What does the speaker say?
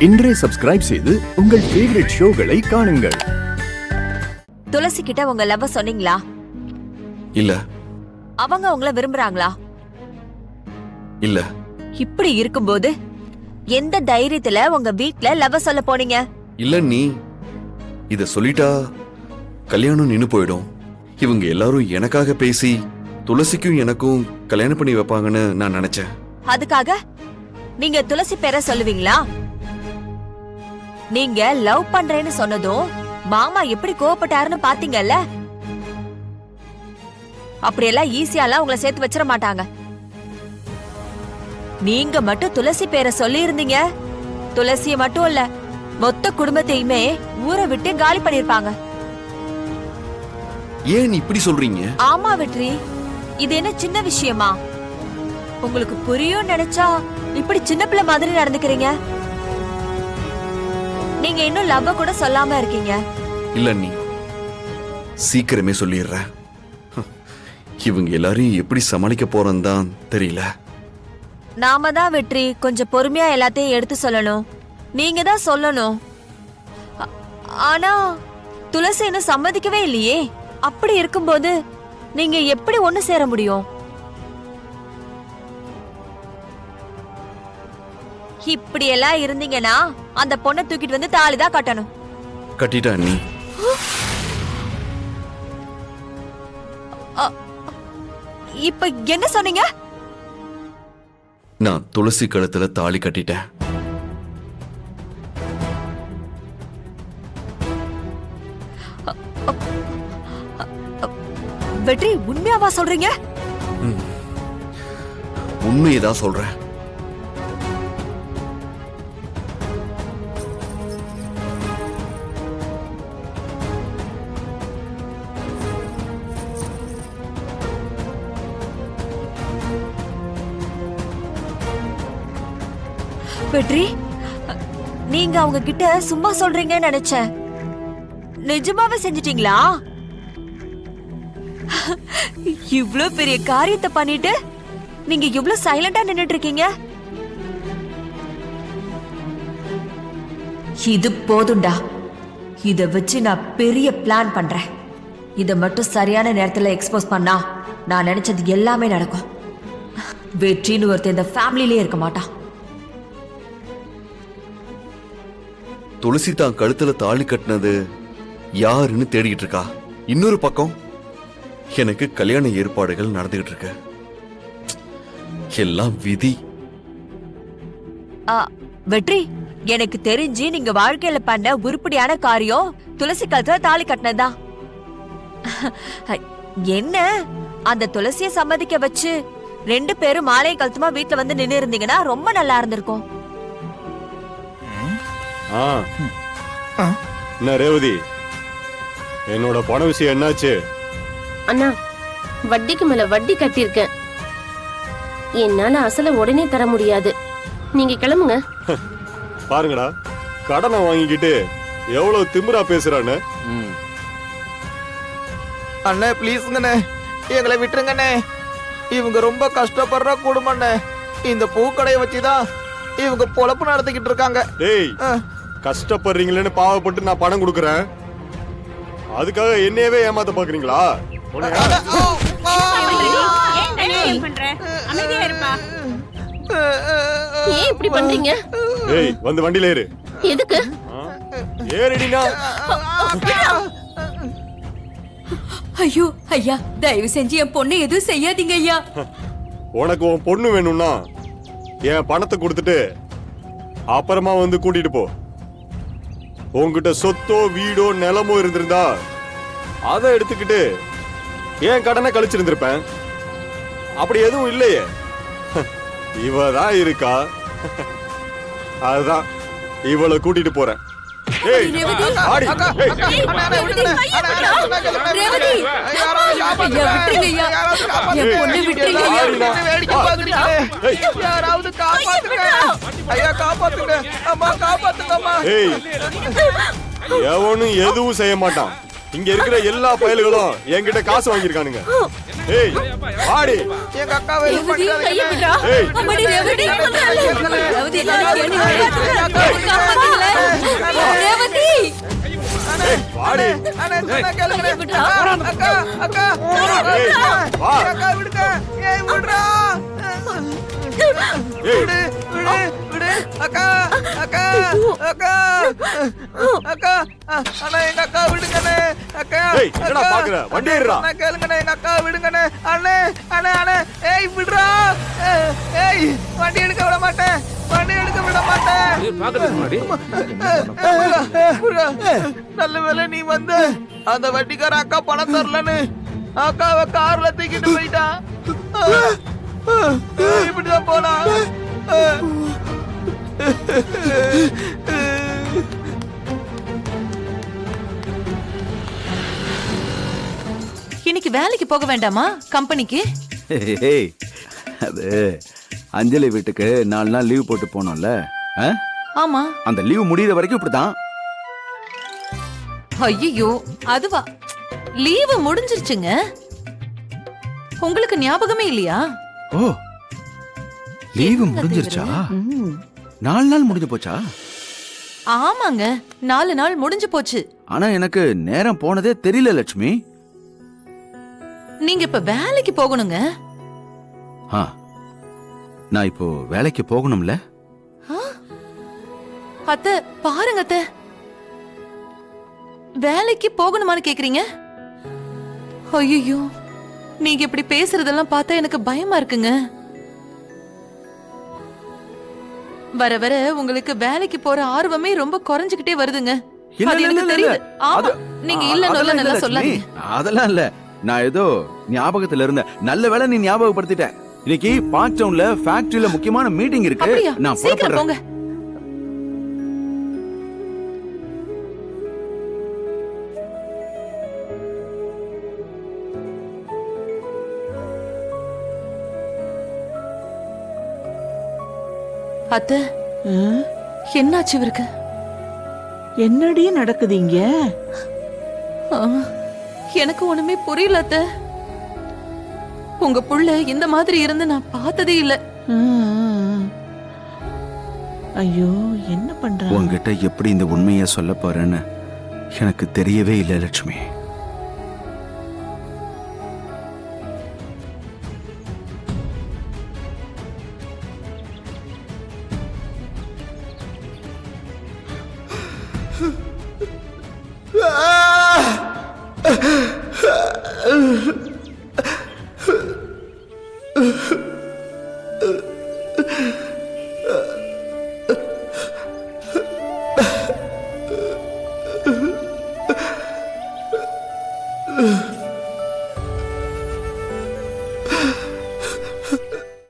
இன்றே சப்ஸ்கிரைப் செய்து உங்கள் ஃபேவரட் ஷோகளை காணுங்கள். துளசி கிட்ட உங்க லவ் சொன்னீங்களா? இல்ல. அவங்க உங்களை விரும்புறாங்களா? இல்ல. இப்படி இருக்கும்போது எந்த தைரியத்துல உங்க வீட்ல லவ் சொல்ல போனீங்க? இல்ல நீ இத சொல்லிட்டா கல்யாணம் நின்னு போயிடும். இவங்க எல்லாரும் எனக்காக பேசி துளசிக்கும் எனக்கும் கல்யாணம் பண்ணி வைப்பாங்கன்னு நான் நினைச்சேன். அதுக்காக நீங்க துளசி பேரை சொல்லுவீங்களா? நீங்க லவ் பண்றேன்னு சொன்னதும் மாமா எப்படி கோவப்பட்டாருன்னு பாத்தீங்கல்ல? அப்படியெல்லாம் ஈஸியாலாம் உங்களை சேர்த்து வச்சிட மாட்டாங்க. நீங்க மட்டும் துளசி பேரை சொல்லி இருந்தீங்க, துளசிய மட்டும் இல்ல மொத்த குடும்பத்தையுமே ஊரை விட்டு காலி பண்ணிருப்பாங்க. ஏன் இப்படி சொல்றீங்க? ஆமா வெற்றி, இது என்ன சின்ன விஷயமா? உங்களுக்கு புரியும் நினைச்சா இப்படி சின்ன பிள்ளை மாதிரி நடந்துக்கிறீங்க. நீங்க இன்னும் லவ் கூட சொல்லாம இருக்கீங்க. இல்ல நீ சீக்கிரமே சொல்லிடுறேன். இவங்க எல்லாரையும் எப்படி சமாளிக்க போறேன்னு தான் தெரியல. நாம தான் வெற்றி கொஞ்சம் பொறுமையா எல்லாத்தையும் எடுத்து சொல்லணும். நீங்க தான் சொல்லணும். ஆனா துளசி இன்னும் சம்மதிக்கவே இல்லையே. அப்படி இருக்கும்போது நீங்க எப்படி ஒண்ணு சேர முடியும்? இப்படி எல்லாம் இருந்தீங்கன்னா அந்த பொண்ணை தூக்கிட்டு வந்து தாலிதான் கட்டணும். கட்டிட்டா நீ? இப்ப என்ன சொன்னீங்க? நான் துளசி கழுத்துல தாலி கட்டிட்டேன். வெற்றி, உண்மையாவா சொல்றீங்க? உண்மையதான் சொல்றேன். வெற்றி, நீங்க அவங்க கிட்ட சும்மா சொல்றீங்கன்னு நினைச்சேன். நிஜமாவே செஞ்சிட்டீங்களா? இவ்ளோ பெரிய காரியத்தை பண்ணிட்டு நீங்க இவ்ளோ சைலண்டா நின்னுட்டு இருக்கீங்க. இது போதும்டா. இத வச்சு நான் பெரிய பிளான் பண்றேன். இத மட்டும் சரியான நேரத்துல எக்ஸ்போஸ் பண்ணா நான் நினைச்சது எல்லாமே நடக்கும். வெற்றின்னு ஒருத்தர் இந்த ஃபேமிலிலே இருக்க மாட்டான். துளசி தான் கழுத்துல தாலி கட்டினது யாருன்னு தேடிக்கிட்டு இருக்கா. இன்னொரு பக்கம் எனக்கு கல்யாண ஏற்பாடுகள் நடந்துகிட்டு இருக்கு. எல்லாம் விதி. வெற்றி, எனக்கு தெரிஞ்சு நீங்க வாழ்க்கையில பண்ண உருப்படியான காரியம் துளசி கழுத்துல தாலி கட்டினதுதான். என்ன அந்த துளசிய சம்மதிக்க வச்சு 2 பேரும் மாலை கழுத்துமா வீட்டுல வந்து நின்னு இருந்தீங்கன்னா ரொம்ப நல்லா இருந்திருக்கும். என்ன ரேவதி, என்னோட பண விஷயம் என்னாச்சு? அண்ணா, வட்டிக்கு மேல வட்டி கட்டியிருக்கேன். என்னால அசல உடனே தர முடியாது. நீங்க கிளம்புங்க. பாருங்கடா, கடனை வாங்கிக்கிட்டு எவ்வளவு திமிரா பேசுறான்னு. அண்ணே ப்ளீஸ்ங்கண்ணே, எங்களை விட்டுருங்கண்ணே. இவங்க ரொம்ப கஷ்டப்படுற குடும்பண்ணே. இந்த பூக்கடையை வச்சுதான் இவங்க பொழப்பு நடத்திக்கிட்டு இருக்காங்க. டேய், கஷ்டப்படுறீங்களேன்னு பாவப்பட்டு நான் பணம் கொடுக்கறேன். அதுக்காக என்னையவே ஏமாத்த பாக்குறீங்களா? ஏன் இப்படி பண்றீங்க? டேய், வந்து வண்டியில ஏறு. எதுக்கு? ஏறிடினா. ஐயோ ஐயா, தயவு செஞ்சு என் பொண்ணு எதுவும் செய்யாதீங்க ஐயா. உனக்கு உன் பொண்ணு வேணும்னா என் பணத்தை கொடுத்துட்டு அப்புறமா வந்து கூட்டிட்டு போ. உன்கிட்ட சொத்தோ வீடோ நிலமோ இருந்திருந்தா அதை எடுத்துக்கிட்டு என் கடனை கழிச்சிருந்திருப்பேன். அப்படி எதுவும் இல்லையே. இவதான் இருக்கா, அதுதான் இவளை கூட்டிட்டு போறேன். எவனும் எதுவும் செய்ய மாட்டான். இங்க இருக்கிற எல்லா பயல்களும் என்கிட்ட காசு வாங்கிருக்கானுங்க. ஏய் வாடி, எங்க அக்காவை இது பண்ணாதீங்க. அம்மாடி ரேவதி, ரேவதி அண்ணே சொன்னா கேளுங்கண்ணே. அக்கா அக்கா ஏய், வா. அக்கா விடுங்க. ஏய் விடுறா. விடு விடு விடு அக்கா அக்கா அக்கா அக்கா அண்ணா எங்க அக்கா விடுங்கண்ணே. அக்கா ஏய், என்னடா பாக்குற? வண்டி ஏறுடா. சொன்னா கேளுங்கண்ணே. எங்க அக்கா விடுங்கண்ணே. அண்ணே அண்ணே அண்ணே ஏய் விடுறா. ஏய் வண்டி எடுக்க விட மாட்டேன். வண்டி எடுக்க விட மாட்டேன். நல்ல வேளை நீ வந்து அந்த வட்டிக்கார அக்கா பணம் தரலன்னு அக்காவை கார்ல தூக்கிட்டு போயிட்டான். இப்படிதான் போனா. இன்னைக்கு வேலைக்கு போக வேண்டாமா கம்பெனிக்கு? ஏய், அது அஞ்சலி வீட்டுக்கு 4 நாள் லீவ் போட்டு போனோம்ல, ஆமா. அந்த லீவ் முடியிற வரைக்கும் இப்படிதான். ஐயோ அதுவா? லீவு முடிஞ்சிருச்சுங்க. உங்களுக்கு ஞாபகமே இல்லையா? ஓ, லீவு முடிஞ்சிருச்சா? 4 நாள் முடிஞ்சு போச்சா? ஆமாங்க, 4 நாள் முடிஞ்சு போச்சு. ஆனா எனக்கு நேரம் போனதே தெரியல லட்சுமி. நீங்க இப்ப வேலைக்கு போகணுங்க. ஆ, நான் இப்போ வேலைக்கு போகணும்ல. அத்தை பாருங்க அத்தை, வேலைக்கு போகணுமான்னு கேக்குறீங்க? ஐயோ, நீங்க இப்படி பேசுறதெல்லாம் பார்த்தா எனக்கு பயமா இருக்குங்க. வர வர உங்களுக்கு வேலைக்கு போற ஆர்வமே ரொம்ப குறைஞ்சுக்கிட்டே வருதுங்க. இல்ல, அது இல்ல, எனக்கு இல்ல, தெரியுது. இல்ல. ஆமா, அது- நீங்க அ- இல்ல அதெல்லாம் இல்ல நல்லா லட்சுமி. சொல்லாதீங்க. அதெல்லாம் இல்ல, நான் ஏதோ ஞாபகத்துல இருந்த. நல்ல வேளை நீ ஞாபகப்படுத்திட்ட. இன்னைக்கு பார்க் டவுன்ல ஃபேக்டரியில முக்கியமான மீட்டிங் இருக்கு. அப்படியா? நான் சீக்கிரம் போங்க. புறப்படுறேன். அத்தை, என்னாச்சு இவருக்கு? என்னடி நடக்குது இங்க? ஆ, எனக்கு ஒண்ணுமே புரியல அத்தை. உங்க புள்ள இந்த மாதிரி இருந்து நான் பார்த்ததே இல்ல. ஐயோ, என்ன பண்ற? உன்கிட்ட எப்படி இந்த உண்மையை சொல்ல போறேன்னு எனக்கு தெரியவே இல்லை லட்சுமி.